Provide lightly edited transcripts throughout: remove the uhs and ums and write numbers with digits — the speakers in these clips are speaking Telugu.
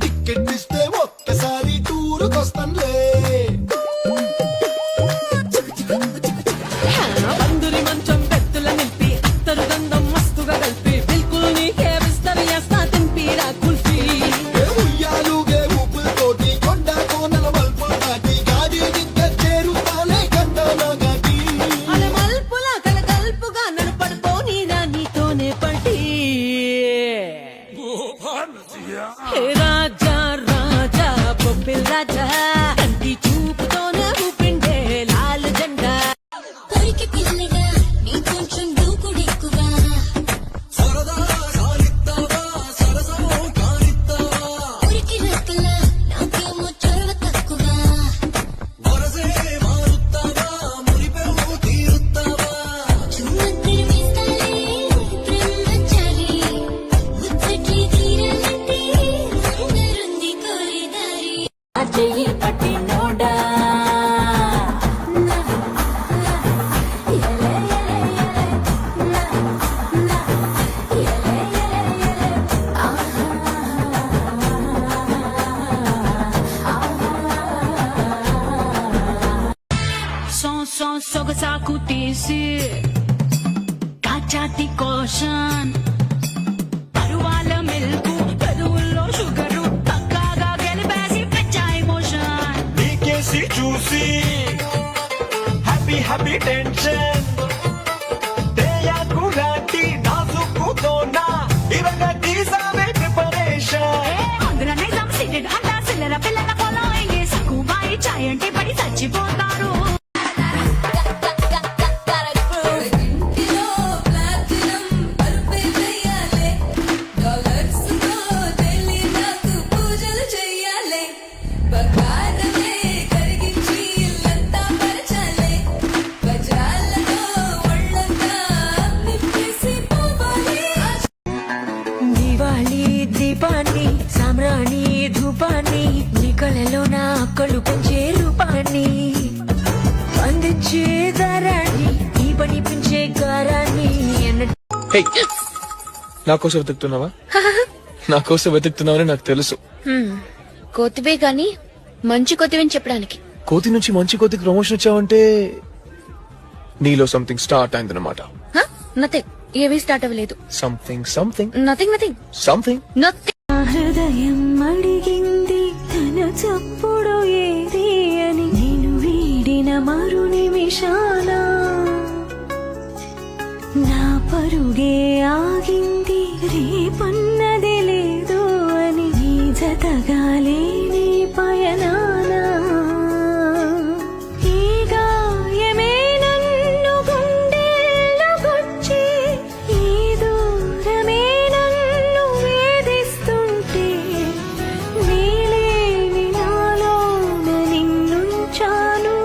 టికెట్ ఇస్తే ఒక్కసారి టూరుకొస్తానులే. అందరి మంచం పెట్టుల నింపి అత్తరు గంధం మస్తుగా కలిపి బిల్కుల్ నీకే విస్తరిస్తా తింపిరా కుల్ఫీ. ఉయ్యాలుగే ఊపులతోటి కొండ కోనల మల్పులు దాటి గాడి దిగ్గ చేరుతాలే గంటనా గాటి. అరే మల్పుల కలగల్పుగా నన్ను పడిపోనీరా నీతోనే పడి. హే రాజా రాజా బొబ్బిల్ రాజా కంటి చూపుతోనే ఊపిండే లాల్ జెండా. కొరికి పిల్లగా నీ కొంచెం దూకుడెక్కువా కొరికి రెక్కలా నాకేమో చొరవ తక్కువా చుమ్మక్కలు వేస్తాలే బ్రహ్మచారి ముచ్చట్లు తీరాలంటే అందరుంది కోరిదారి చెయ్యి పట్టినోడా సొగసాకు తీసి కాచాతి కోషన్ పరువాల మిల్కు పెదవుల్లో షుగరు పక్కాగా గెలిపేసి పెంచా ఎమోషన్. నీకేసి చూసి హ్యాపీ హ్యాపీ టెన్షన్ తేయాకు లాంటి నాజుకుతోనా ఇవగా తీసావే ప్రిపరేషన్. ఆంధ్ర నైజాం సిటెడ్ అంతా సిల్లర పిల్లల ఫాలోయింగ్ సక్కుబాయి చాయ్ అంటే పడి చచ్చిపోతారు. దివాళీ దీపాన్ని సామ్రాణి ధూపాన్ని నీ కళలో నా కళ్ళు పెంచే రూపాన్ని అందించే దారాన్ని ఈ పని పెంచే గారాన్ని హే, నా కోసం వెతుకుతున్నావా? నా కోసం వెతుకుతున్నావని నాకు తెలుసు. కోతివే గాని మంచి కోతివని చెప్పడానికి. కోతి నుంచి మంచి కోతికి ప్రమోషన్ వచ్చావంటే నీలో సంథింగ్ స్టార్ట్ అయిందన్నమాట. నథింగ్, ఏమీ స్టార్ట్ అవ్వలేదు. Something something nothing nothing something. Nothing. హృదయం అడిగింది తన చప్పుడు ఏది అని నేను వీడిన మరు నిమిషాన నా పరుగే ఆగింది రేపన్నది లేదు అని నీ జతగా లేని పయనానా. ఈ గాయమే నన్ను గుండెల్లో గుచ్చి ఈ దూరమే నన్ను వేధిస్తుంటే నీలేని నాలోన నిన్నుంచాను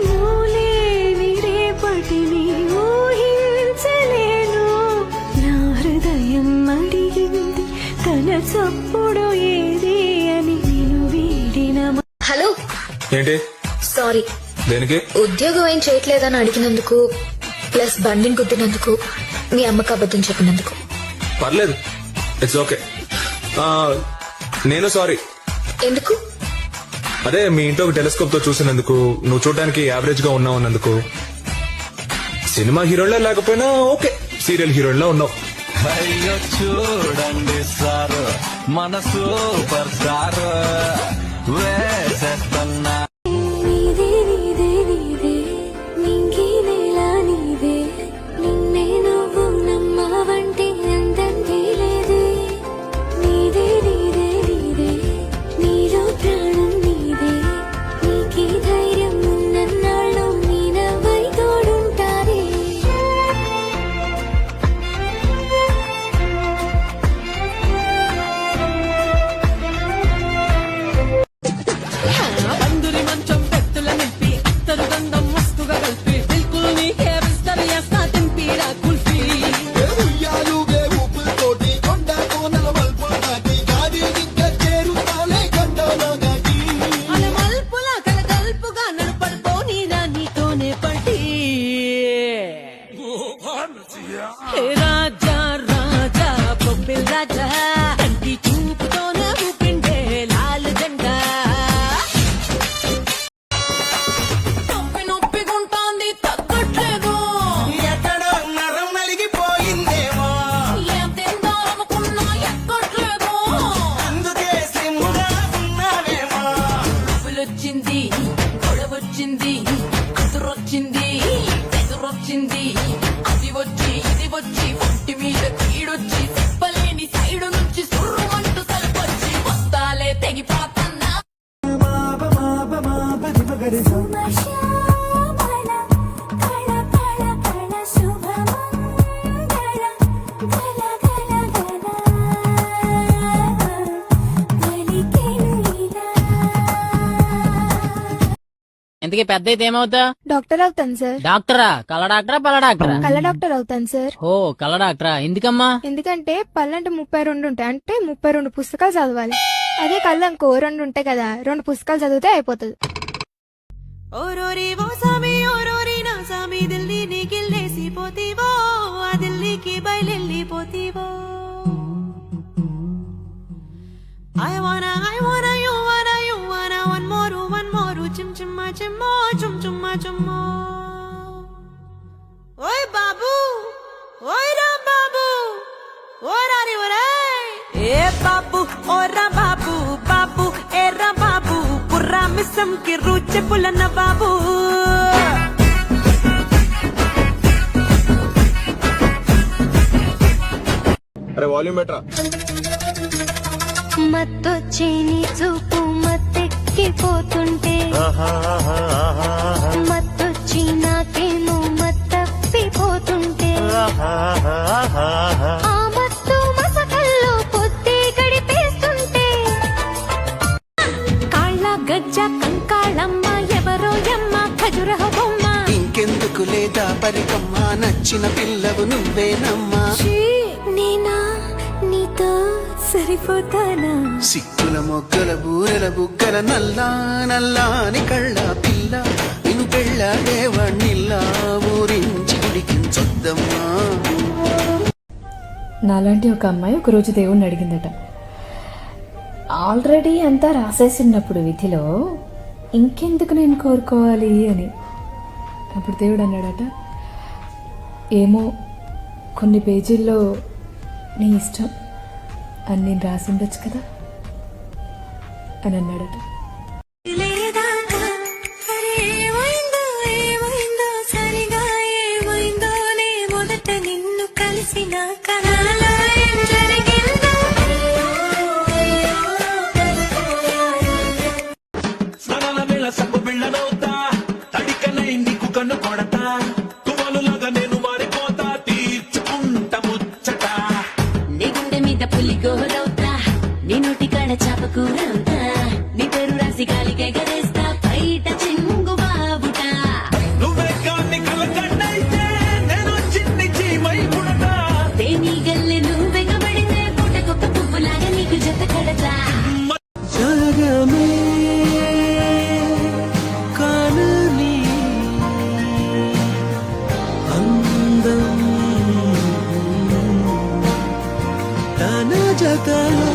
నువ్వులేని రేపటిని ఊహించలేను. నా హృదయం అడిగింది తన చప్పుడు ఏది అని నేను వీడిన హలో, ఏంటి? సారీ. దేనికి? ఉద్యోగం ఏం చేయట్లేదని అడిగినందుకు ప్లస్ బండిని కుట్టినందుకు మీ అమ్మకు అబద్ధం చెప్పినందుకు. పర్లేదు, ఇట్స్ ఓకే. నేను సారీ. ఎందుకు? అదే మీ ఇంట్లో ఒక టెలిస్కోప్ తో చూసినందుకు, నువ్వు చూడడానికి యావరేజ్ గా ఉన్నావు అన్నందుకు. సినిమా హీరోలా లేకపోయినా ఓకే, సీరియల్ హీరోలా ఉన్నావు. అయ్యో చూడండి సారు మన సూపర్ స్టార్ వేసేస్తున్నా. నీదే నీదే నీదే నింగి నేల నీదే నిన్నే నువ్వు నమ్మవంటే అందంటే లేదే. నీదే నీదే నీదే నీలో ప్రాణం నీదే నీకే ధైర్యం ఉన్నన్నాళ్ళు నీ నవ్వై తోడుంటారే. అందరి ఇంతకీ పెద్ద అయితే ఏమవుతా? డాక్టర్ అవుతాను సార్. డాక్టరా? కళ్ళ డాక్టరా పళ్ళ డాక్టరా? కళ్ళ డాక్టర్ అవుతాను సార్. ఓ కళ్ళ డాక్టరా? ఎందుకమ్మా? ఎందుకంటే పళ్ళంటే 32 ఉంటాయి, అంటే 32 పుస్తకాలు చదవాలి. అదే కళ్ళు అనుకో 2 ఉంటాయి కదా, 2 పుస్తకాలు చదివితే అయిపోతుంది. ఓరోరి ఓ సామి ఓరోరి నా సామి దిల్లీని గిల్లేసిపోతీవో ఆ దిల్లీకి బయలెళ్ళిపోతీవో I wanna you wanna one more chimma chimmo ఓయ్ బాబు ఓయ్ రా బాబు ఓ రారి ఒరేయ్ ఏ బాబు ఓ రా బాబు బాబు ఏ రా బాబు పుర్రా మిస్సం కి రుచి పులన్న బాబు అరే వాల్యూమ్ బెటరా. మత్తొచ్చే నీ చూపు మత్తెక్కిపోతుంటే మత్తొచ్చి నాకేమో మత్తప్పిపోతుంటే ఆ మత్తు మసకల్లో పొద్దే గడిపేస్తుంటే కాళ్ళ గజ్జ కంకాళమ్మ ఎవరో యమ్మ ఖజురహ బొమ్మ ఇంకెందుకు లేదా పరికమ్మ నచ్చిన పిల్లవు నువ్వేనమ్మా. నేనా నీతో సరిపోతానా సిక్కుల మొగ్గల బూరెల బుగ్గల నల్లా నల్లాని కళ్ళ పిల్ల నిన్ను పెళ్ళాడేవాణ్ణిల్లా ఊరించి గుడికించొద్దమ్మా. నాలాంటి ఒక అమ్మాయి ఒకరోజు దేవుణ్ణి అడిగిందట, ఆల్రెడీ అంతా రాసేసినప్పుడు విధిలో ఇంకెందుకు నేను కోరుకోవాలి అని. అప్పుడు దేవుడు అన్నాడట, ఏమో కొన్ని పేజీల్లో నీ ఇష్టం అని నేను రాసి ఉండొచ్చు కదా అని అన్నాడట. ఏమైందో సరిగా ఏమైందో నే మొదట నిన్ను కలిసిన కలలో ఏం జరిగిందో స్నానాల వేళ సబ్బు బిళ్ళనవుతా తడికనై నీకు కన్ను కొడతా తువాలులాగా నేను మారిపోతా తీర్చుకుంట ముచ్చట నీ గుండె మీద పులి గోరవుతా నీ నోటి కాడ చాప కూరవుతా నీ పేరు రాసి గాలికి ఎగరేస్తా బయట చెంగు బాబుట నువ్వే కాన్ని కలకన్నైతే నేను చిన్ని చీమై పుడతా తేనీ గల్లె నువ్వే కబడితే పుట్టకొక్క పువ్వులాగా నీకు జత కడతా జగమే కానని అందం తన జతలో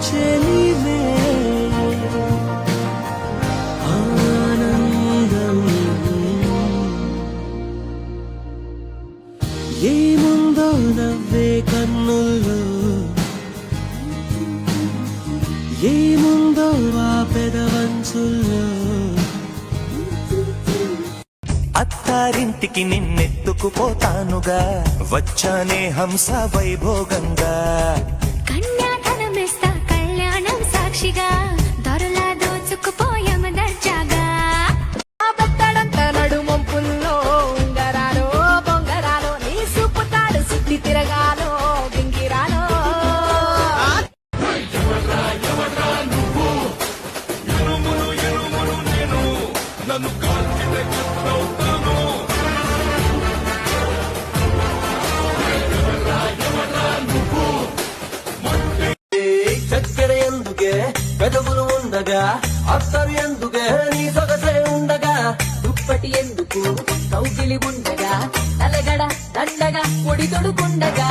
చెలిమే ఆనందం ఏముందో నవ్వే కన్నుల్లో ఏముందో ఆ పెదవంచుల్లో అత్తారింటికి నిన్నెత్తుకుపోతానుగా వచ్చానే హంస వైభోగంగా కన్యాధనమిస్తా కళ్యాణం సాక్షిగా దొరలా దోచుకుపోయామ దర్జాగా బెత్తడంత నడుమొంపుల్లో ఉంగరాలో బొంగరాలో నీ సుప్పుతాడు సిద్ధి తిరగాలో గింగిరాలో చక్కెర ఎందుకే పెదవులు ఉండగా అత్తరు ఎందుకే నీ సొగసే ఉండగా దుప్పటి ఎందుకు కౌగిలి ఉండగా తలగడ దండగా పొడి తొడుకుండగా